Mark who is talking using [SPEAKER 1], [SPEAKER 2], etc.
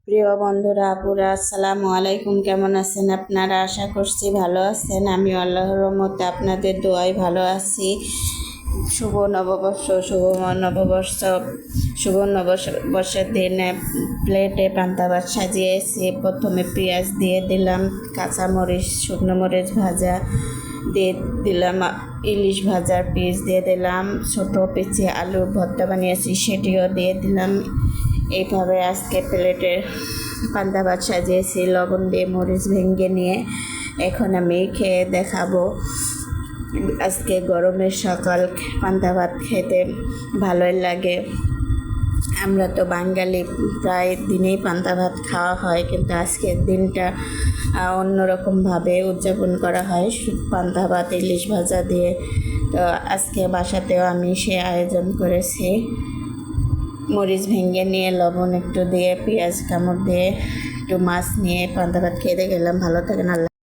[SPEAKER 1] প্রিয় বন্ধুরা আপুরা আসসালামু আলাইকুম। কেমন আছেন আপনারা? আশা করছি ভালো আছেন। আমি আল্লাহর রহমতে আপনাদের দোয়ায় ভালো আছি। শুভ নববর্ষ শুভ নববর্ষের দিনে প্লেটে পান্তা ভাত সাজিয়েছি। প্রথমে পেঁয়াজ দিয়ে দিলাম, কাঁচামরিচ, শুকনো মরিচ ভাজা দিয়ে দিলাম, ইলিশ ভাজার পিস দিয়ে দিলাম, ছোটো পিচি আলুর ভর্তা বানিয়েছি সেটিও দিয়ে দিলাম। এইভাবে আজকে প্লেটে পান্তা ভাত সাজিয়েছি লবণ দিয়ে, মরিচ ভেঙে নিয়ে। এখন আমি খেয়ে দেখাবো। আজকে গরমের সকাল পান্তা ভাত খেতে ভালোই লাগে। আমরা তো বাঙালি, প্রায় দিনেই পান্তা ভাত খাওয়া হয়, কিন্তু আজকের দিনটা অন্যরকমভাবে উদযাপন করা হয় পান্তা ভাত ইলিশ ভাজা দিয়ে। তো আজকে বাসাতেও আমি সে আয়োজন করেছি। মরিচ ভেঙে নিয়ে, লবণ একটু দিয়ে, পেঁয়াজ কামড় দিয়ে, একটু মাছ নিয়ে পান্তা ভাত খেতে গেলাম। ভালো থাকেন। আল্লাহ।